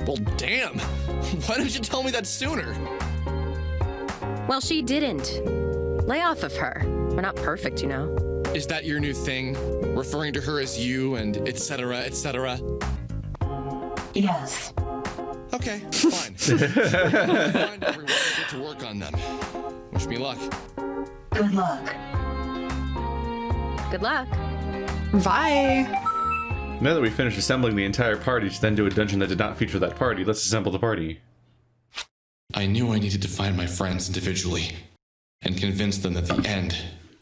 Well, damn. Why didn't you tell me that sooner? Well, she didn't. Lay off of her. We're not perfect, you know. Is that your new thing? Referring to her as you and etc., etc.? Yes. Okay, fine. Find everyone and get to work on them. Wish me luck. Good luck. Good luck. Bye. Now that we finished assembling the entire party to then do a dungeon that did not feature that party, let's assemble the party. I knew I needed to find my friends individually and convince them that the end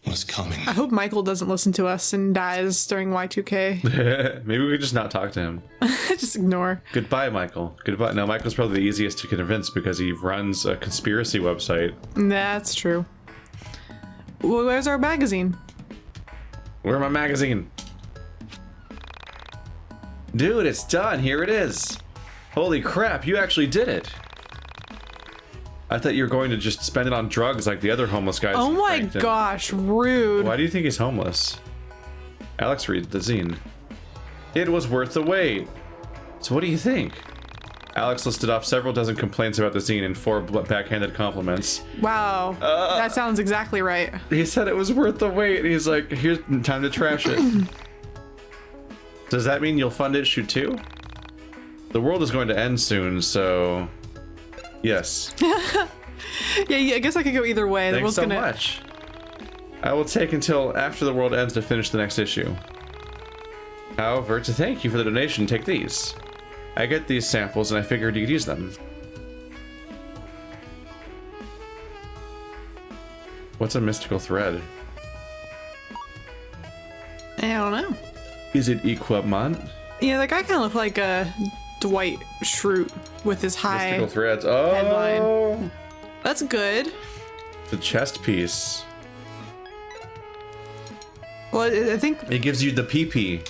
was coming. I hope Michael doesn't listen to us and dies during Y2K. Maybe we could just not talk to him. Just ignore. Goodbye, Michael. Goodbye. No, Michael's probably the easiest to convince because he runs a conspiracy website. That's true. Well, where's our magazine? Where's my magazine? Dude, it's done. Here it is. Holy crap, you actually did it. I thought you were going to just spend it on drugs like the other homeless guys. Oh my gosh, rude. Why do you think he's homeless? Alex, read the zine. It was worth the wait. So what do you think? Alex listed off several dozen complaints about the zine and 4 backhanded compliments. Wow, that sounds exactly right. He said it was worth the wait, and he's like, here's time to trash it. Does that mean you'll fund issue 2? The world is going to end soon, so... Yes. Yeah, I guess I could go either way. Thanks so much. I will take until after the world ends to finish the next issue. However, to thank you for the donation, take these. I get these samples and I figured you could use them. What's a mystical thread? I don't know. Is it equipment? Yeah, that guy kind of looked like a Dwight Schrute with his high Mystical threads. Oh, headline. That's good. It's a chest piece. Well, I think it gives you the PP.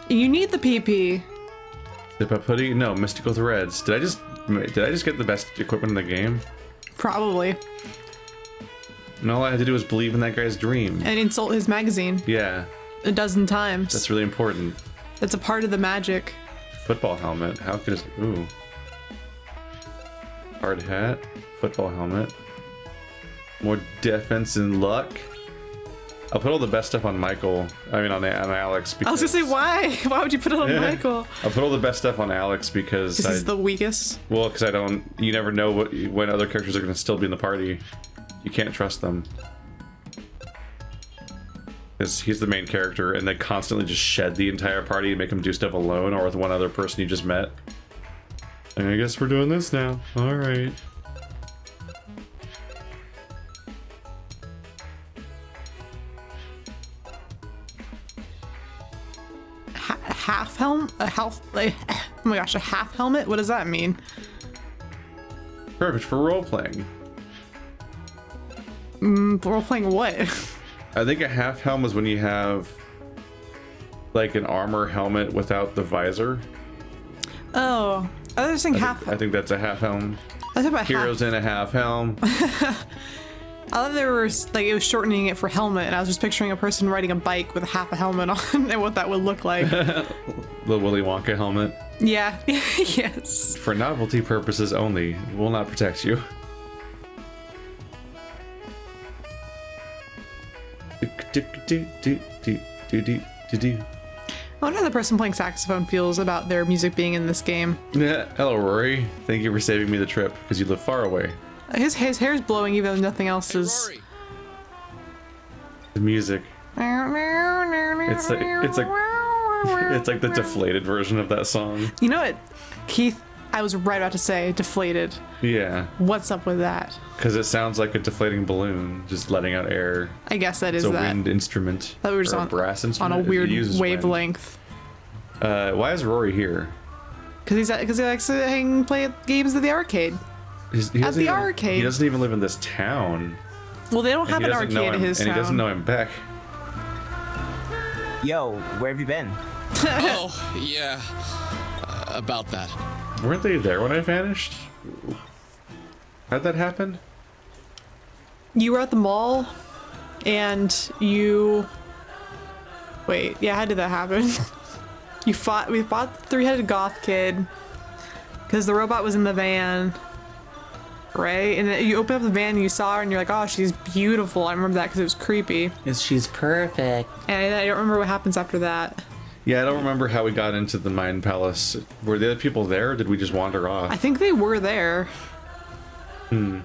You need the PP. No, mystical threads. Did I just get the best equipment in the game? Probably. And all I had to do was believe in that guy's dream. And insult his magazine. Yeah. A dozen times. That's really important. That's a part of the magic. Football helmet. How could it? Ooh. Hard hat. Football helmet. More defense and luck. I'll put all the best stuff on Michael. I mean, on Alex. Because... I was gonna say, why? Why would you put it on Michael? I'll put all the best stuff on Alex because this is the weakest. Well, because you never know when other characters are gonna still be in the party. You can't trust them. Because he's the main character, and they constantly just shed the entire party and make him do stuff alone or with one other person you just met. And I guess we're doing this now. All right. Half helmet? Oh my gosh, a half helmet? What does that mean? Perfect for role-playing. Role-playing what? I think a half helm is when you have like an armor helmet without the visor. Oh, I was saying half. I think that's a half helm. I thought about Heroes in a half helm. I thought they were like it was shortening it for helmet, and I was just picturing a person riding a bike with half a helmet on, and what that would look like. The Willy Wonka helmet. Yeah. Yes. For novelty purposes only, will not protect you. I wonder how the person playing saxophone feels about their music being in this game. Yeah. Hello, Rory. Thank you for saving me the trip because you live far away. His hair's blowing even though nothing else is. The music. It's like the deflated version of that song. You know what Keith I was right about to say deflated. Yeah. What's up with that? Because it sounds like a deflating balloon, just letting out air. I guess that is it's a that. wind instrument. That we're just or on a brass on instrument. a weird It uses wavelength. wind. Why is Rory here? Because he likes to play games at the arcade. At the arcade. He doesn't even live in this town. Well, they don't have an arcade in his town. And he doesn't know him back. Yo, where have you been? Oh, yeah. About that. Weren't they there when I vanished? How'd that happen? You were at the mall, and you... Wait, yeah, how did that happen? We fought the three-headed goth kid, because the robot was in the van, right? And then you open up the van and you saw her and you're like, oh, she's beautiful. I remember that because it was creepy. She's perfect. And I don't remember what happens after that. Yeah, I don't remember how we got into the Mind Palace. Were the other people there, or did we just wander off? I think they were there. Yeah,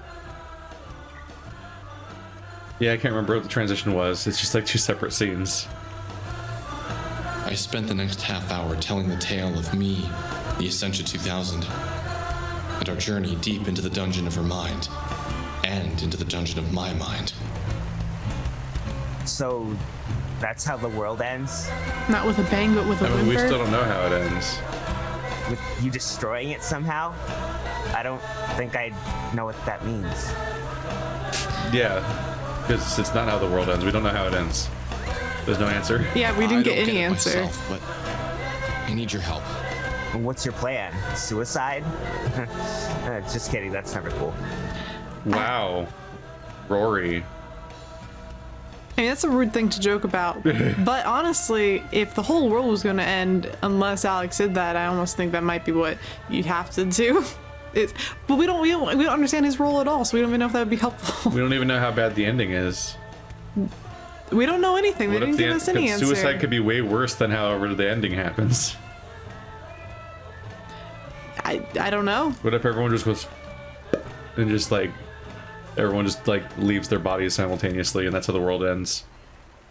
I can't remember what the transition was. It's just like two separate scenes. I spent the next half hour telling the tale of me, the Essentia 2000, and our journey deep into the dungeon of her mind, and into the dungeon of my mind. So, that's how the world ends? Not with a bang, but with a whimper? We still don't know how it ends. With you destroying it somehow? I don't think I know what that means. Yeah, because it's not how the world ends. We don't know how it ends. There's no answer. Yeah, we didn't get any answer. Myself, but I need your help. What's your plan? Suicide? Just kidding, that's never cool. Wow. Rory. I mean, that's a rude thing to joke about. But honestly, if the whole world was going to end unless Alex did that, I almost think that might be what you'd have to do. But we don't understand his role at all, so we don't even know if that would be helpful. We don't even know how bad the ending is. We don't know anything. They What didn't if give us any answer. Suicide could be way worse than however the ending happens. I don't know. What if everyone just goes and just like everyone just like leaves their bodies simultaneously and that's how the world ends?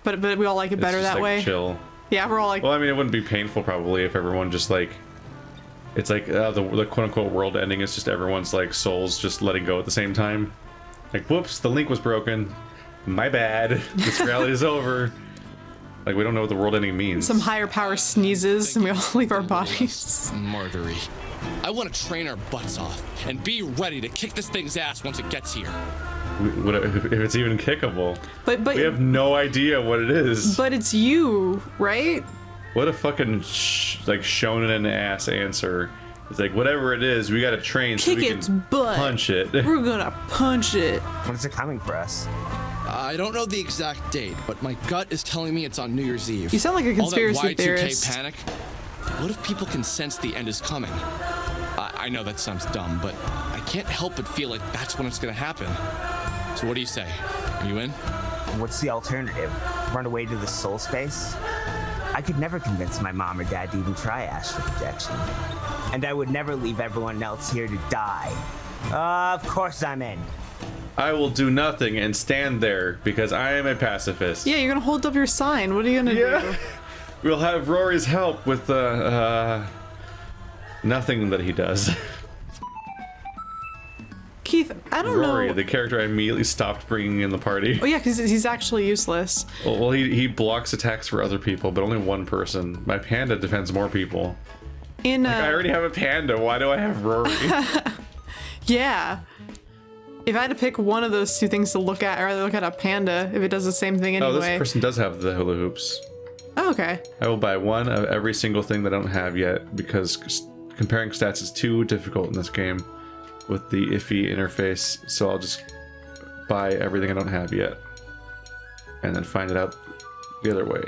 But we all like it better It's just, that like, way. Chill. Yeah, we're all like. Well, I mean, it wouldn't be painful probably if everyone just like. It's like the quote unquote world ending is just everyone's like souls just letting go at the same time. Like, whoops, the link was broken. My bad. This reality is over. Like, we don't know what the world ending means. Some higher power sneezes and we all leave our bodies. Martyry. I want to train our butts off and be ready to kick this thing's ass once it gets here. If it's even kickable. But we have no idea what it is. But it's you, right? What a fucking like shonen ass answer. It's like whatever it is, we gotta train so we its can butt. punch it. We're gonna punch it. When is it coming for us? I don't know the exact date, but my gut is telling me it's on New Year's Eve. You sound like a conspiracy all that Y2K theorist. Panic. What if people can sense the end is coming? I know that sounds dumb, but I can't help but feel like that's when it's gonna happen. So what do you say? Are you in? What's the alternative? Run away to the soul space? I could never convince my mom or dad to even try astral projection. And I would never leave everyone else here to die. Of course I'm in. I will do nothing and stand there because I am a pacifist. Yeah, you're gonna hold up your sign. What are you gonna do? We'll have Rory's help with nothing that he does. Keith, I don't know. Rory, the character I immediately stopped bringing in the party. Oh yeah, because he's actually useless. Well, he blocks attacks for other people, but only one person. My panda defends more people. In I already have a panda. Why do I have Rory? Yeah. If I had to pick one of those two things to look at, I'd rather look at a panda if it does the same thing anyway. Oh, this person does have the hula hoops. Oh, okay. I will buy one of every single thing that I don't have yet because comparing stats is too difficult in this game with the iffy interface. So I'll just buy everything I don't have yet and then find it out the other way.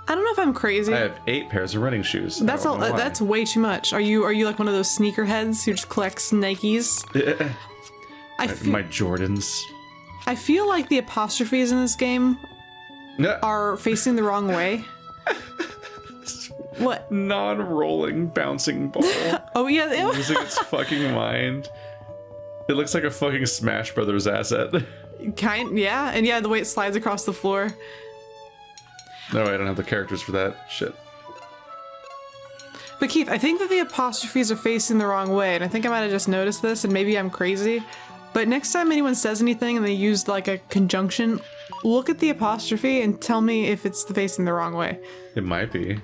I don't know if I'm crazy. I have 8 pairs of running shoes. That's all. That's way too much. Are you like one of those sneakerheads who just collects Nikes? My Jordans. I feel like the apostrophes in this game are facing the wrong way. What? Non-rolling bouncing ball. Oh yeah. Losing its fucking mind. It looks like a fucking Smash Brothers asset. Yeah, and yeah, the way it slides across the floor. No, I don't have the characters for that shit. But Keith, I think that the apostrophes are facing the wrong way, and I think I might have just noticed this, and maybe I'm crazy. But next time anyone says anything and they use like a conjunction, look at the apostrophe and tell me if it's facing the wrong way. It might be.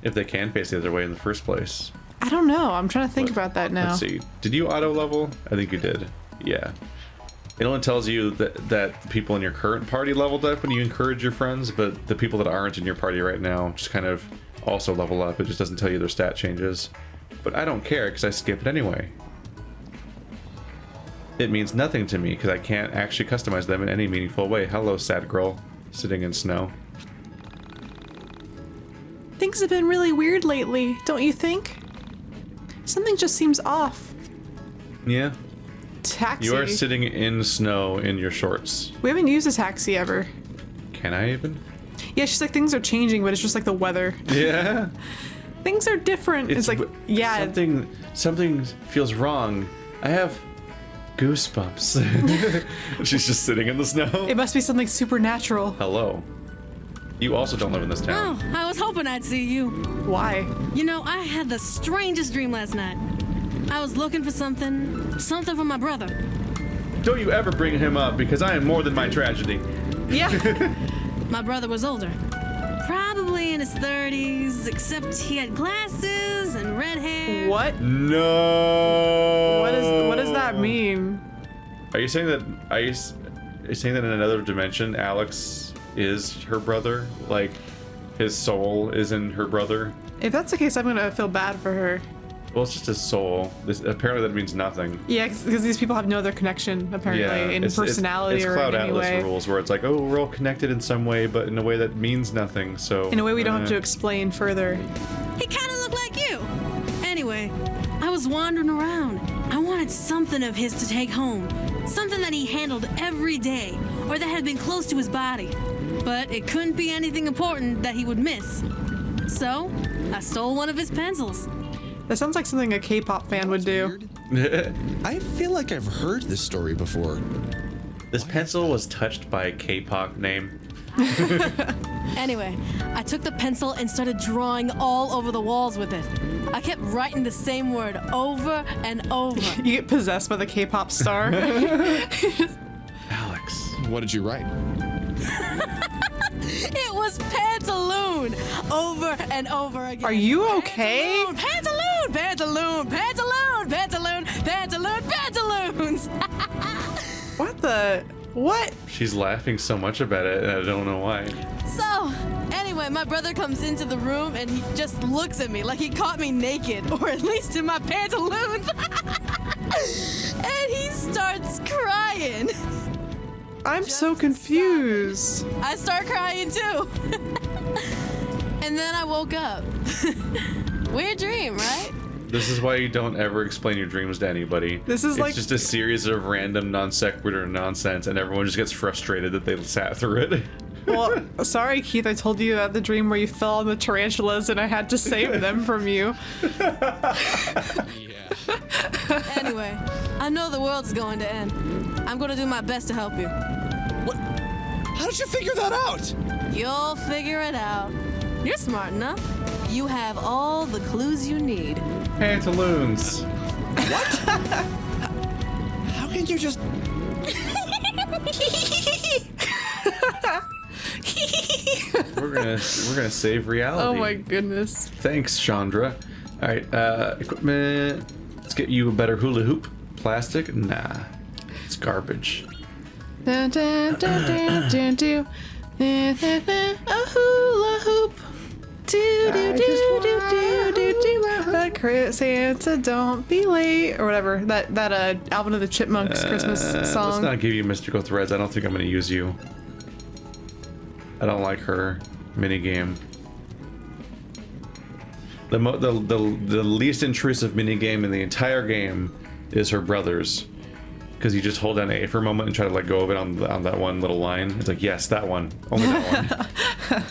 If they can face the other way in the first place. I don't know. I'm trying to think about that now. Let's see. Did you auto level? I think you did. Yeah. It only tells you that the people in your current party leveled up when you encourage your friends, but the people that aren't in your party right now just kind of also level up. It just doesn't tell you their stat changes. But I don't care because I skip it anyway. It means nothing to me because I can't actually customize them in any meaningful way. Hello, sad girl sitting in snow. Things have been really weird lately, don't you think? Something just seems off. Yeah. Taxi. You are sitting in snow in your shorts. We haven't used a taxi ever. Can I even? Yeah, she's like, things are changing, but it's just like the weather. Yeah. Things are different. It's like, yeah. Something feels wrong. I have goosebumps. She's just sitting in the snow. It must be something supernatural. Hello. You also don't live in this town. Oh, I was hoping I'd see you. Why? You know, I had the strangest dream last night. I was looking for something for my brother. Don't you ever bring him up, because I am more than my tragedy. Yeah. My brother was older. Probably in his 30s, except he had glasses and red hair. What? No. What does that mean? Are you saying that are you saying that in another dimension Alex is her brother? Like his soul is in her brother? If that's the case, I'm gonna feel bad for her. Well, it's just his soul. Apparently that means nothing. Yeah, because these people have no other connection, apparently, in personality or in any way. It's Cloud Atlas rules, where it's like, oh, we're all connected in some way, but in a way that means nothing, so... In a way we don't have to explain further. He kind of looked like you. Anyway, I was wandering around. I wanted something of his to take home. Something that he handled every day, or that had been close to his body. But it couldn't be anything important that he would miss. So, I stole one of his pencils. That sounds like something a K-pop fan would do. I feel like I've heard this story before. This pencil was touched by a K-pop name. Anyway, I took the pencil and started drawing all over the walls with it. I kept writing the same word over and over. You get possessed by the K-pop star. Alex. What did you write? It was pantaloon over and over again. Are you okay? Pantaloon, pantaloon, pantaloon, pantaloon, pantaloon, pantaloons. What? She's laughing so much about it, and I don't know why. So, anyway, my brother comes into the room and he just looks at me like he caught me naked, or at least in my pantaloons. And he starts crying. I'm so confused. I start crying too. And then I woke up. Weird dream, right? This is why you don't ever explain your dreams to anybody. This is it's just a series of random non sequitur nonsense, and everyone just gets frustrated that they sat through it. Well, sorry, Keith. I told you about the dream where you fell on the tarantulas and I had to save them from you. Anyway, I know the world's going to end. I'm going to do my best to help you. What? How did you figure that out? You'll figure it out. You're smart enough. You have all the clues you need. Pantaloons. What? How can you just... We're gonna save reality. Oh my goodness. Thanks, Chandra. All right, equipment. Let's get you a better hula hoop. Plastic? Nah, it's garbage. Dun, dun, dun, dun, dun, dun. A hula hoop. Do do do do do do do. Santa, don't be late, or whatever. That Alvin and the Chipmunks Christmas song. Let's not give you mystical threads. I don't think I'm gonna use you. I don't like her minigame. The least intrusive minigame in the entire game is her brother's, because you just hold down A for a moment and try to let go of it on that one little line. It's like, yes, that one, only that one.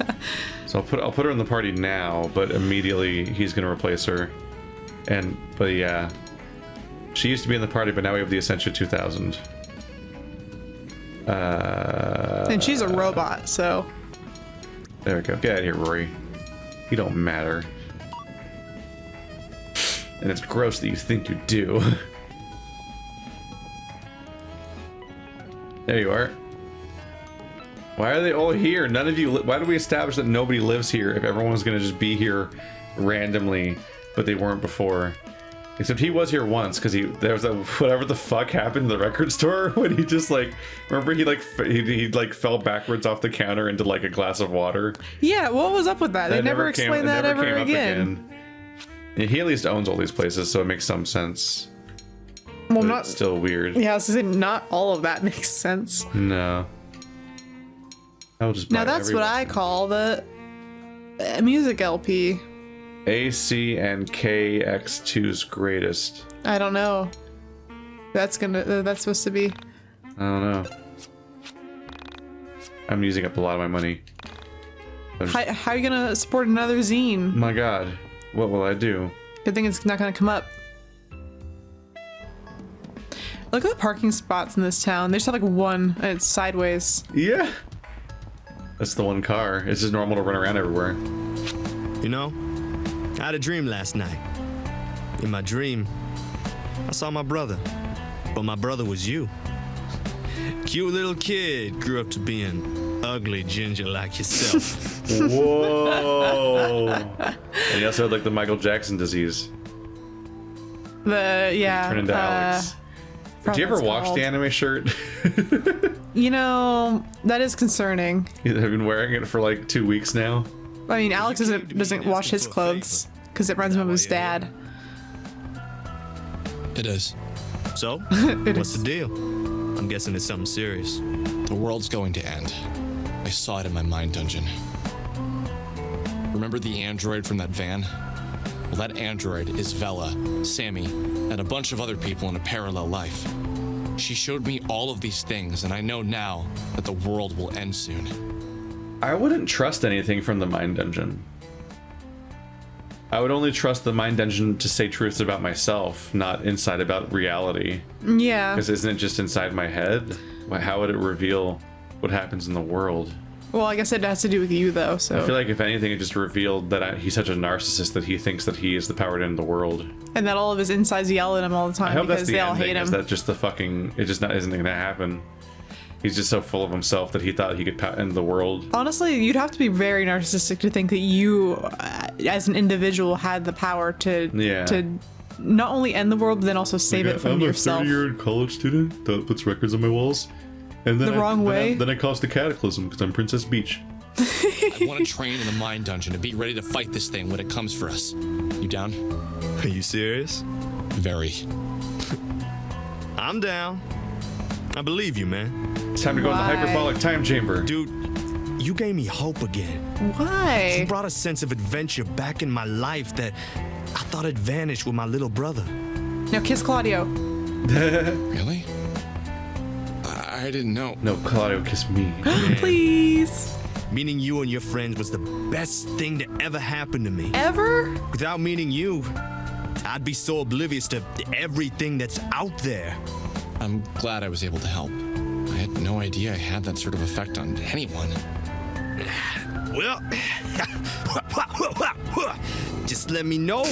So I'll put her in the party now, but immediately he's gonna replace her. But yeah, she used to be in the party, but now we have the Ascension 2000. And she's a robot, so. There we go. Get out of here, Rory. You don't matter. And it's gross that you think you do. There you are. Why are they all here? None of you. Why did we establish that nobody lives here if everyone was gonna just be here randomly, but they weren't before? Except he was here once because there was that whatever the fuck happened in the record store when he just like remember he fell backwards off the counter into like a glass of water. Yeah, what was up with that? They never explained that ever again. Yeah, he at least owns all these places, so it makes some sense. Well, But not it's still weird. Yeah, I was gonna say, not all of that makes sense. No. I'll just buy Now that's what I call the music LP. AC and KX2's greatest. I don't know. That's supposed to be. I don't know. I'm using up a lot of my money. How are you gonna support another zine? My God, what will I do? Good thing it's not gonna come up. Look at the parking spots in this town. They just have like one, and it's sideways. Yeah. That's the one car. It's just normal to run around everywhere. You know, I had a dream last night. In my dream, I saw my brother, but my brother was you. Cute little kid grew up to being ugly ginger like yourself. Whoa. And he also had like the Michael Jackson disease. Yeah. Turn into Alex. Did you ever wash the anime shirt? You know, that is concerning. I've been wearing it for like 2 weeks now. I mean, Alex doesn't wash his clothes because it reminds him of his dad. It is. So, what's the deal? I'm guessing it's something serious. The world's going to end. I saw it in my mind dungeon. Remember the android from that van? Well, that android is Vela, Sammy, and a bunch of other people in a parallel life. She showed me all of these things, and I know now that the world will end soon. I wouldn't trust anything from the Mind Dungeon. I would only trust the Mind Dungeon to say truths about myself, not inside about reality. Yeah. Because isn't it just inside my head? How would it reveal what happens in the world? Well, I guess it has to do with you, though, so... I feel like if anything, it just revealed that he's such a narcissist that he thinks that he is the power to end the world. And that all of his insides yell at him all the time I hope because that's the they all ending, hate him. is that just the fucking... It just isn't gonna happen. He's just so full of himself that he thought he could end the world. Honestly, you'd have to be very narcissistic to think that you, as an individual, had the power to not only end the world, but then also save it from yourself. I'm a 30-year college student that puts records on my walls. And then The wrong way? Then I caused a cataclysm because I'm Princess Beach. I want to train in the mind dungeon and be ready to fight this thing when it comes for us. You down? Are you serious? Very. I'm down. I believe you, man. It's time to go in the hyperbolic time chamber. Dude, you gave me hope again. Why? You brought a sense of adventure back in my life that I thought had vanished with my little brother. Now kiss Claudio. Really? I didn't know. No, Claudio, kiss me. Please. Meeting you and your friends was the best thing to ever happen to me. Ever? Without meeting you, I'd be so oblivious to everything that's out there. I'm glad I was able to help. I had no idea I had that sort of effect on anyone. Well, just let me know.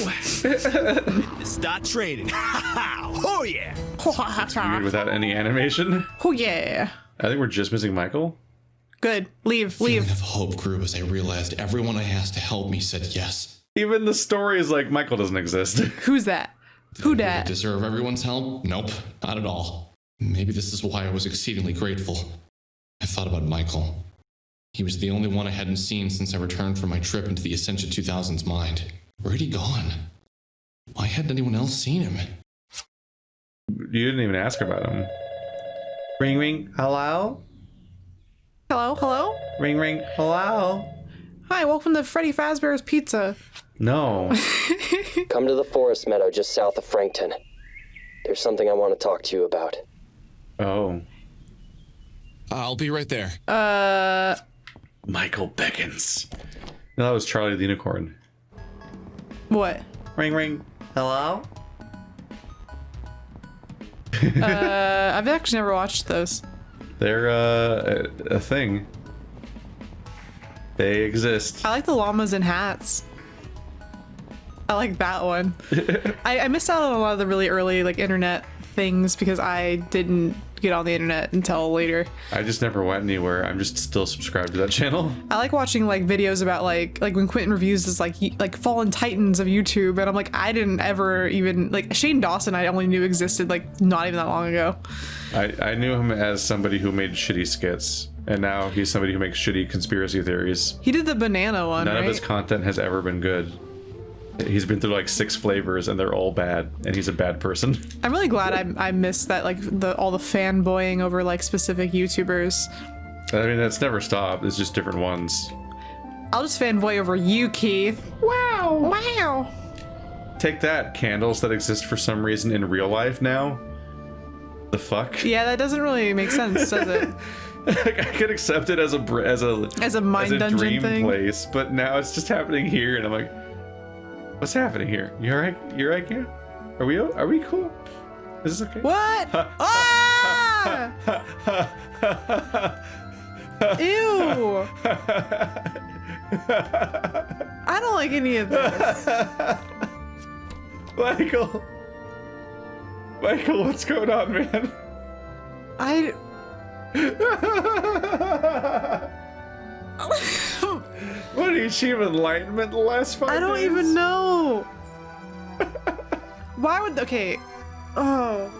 Start training. Oh yeah. Weird without any animation. Oh yeah. I think we're just missing Michael. Good. Leave. Feeling of hope grew as I realized everyone I asked to help me said yes. Even the story is like Michael doesn't exist. Who's that? Who Did I dat? deserve everyone's help? Nope, not at all. Maybe this is why I was exceedingly grateful. I thought about Michael. He was the only one I hadn't seen since I returned from my trip into the Ascension 2000's mind. Where had he gone? Why hadn't anyone else seen him? You didn't even ask about him. Ring ring. Hello? Hello? Hello? Ring ring. Hello? Hi, welcome to Freddy Fazbear's Pizza. No. Come to the forest meadow just south of Frankton. There's something I want to talk to you about. Oh. I'll be right there. Michael beckons. No, that was Charlie the Unicorn. What? Ring ring. Hello? I've actually never watched those. They're a thing. They exist. I like the llamas in hats. I like that one. I missed out on a lot of the really early like internet things because I didn't get on the internet until later. I just never went anywhere. I'm just still subscribed to that channel. I like watching like videos about like when Quentin reviews this like fallen titans of YouTube, and I'm like, I didn't ever even like Shane Dawson. I only knew existed like not even that long ago. I knew him as somebody who made shitty skits, and now he's somebody who makes shitty conspiracy theories. He did the banana one. None right? of his content has ever been good. He's been through like 6 flavors and they're all bad, and he's a bad person. I'm really glad I missed that, like all the fanboying over like specific YouTubers. I mean, that's never stopped. It's just different ones. I'll just fanboy over you, Keith. Wow, wow. Take that, candles that exist for some reason in real life now. The fuck? Yeah, that doesn't really make sense, does it? I could accept it as a mind dungeon dream thing. place, but now it's just happening here, and I'm like, what's happening here? You alright? You alright, Cam? Are we cool? Is this okay? What? Ah! Ew! I don't like any of this. Michael, what's going on, man? What did you achieve enlightenment the last 5 days? I don't even know. Why would okay? Oh.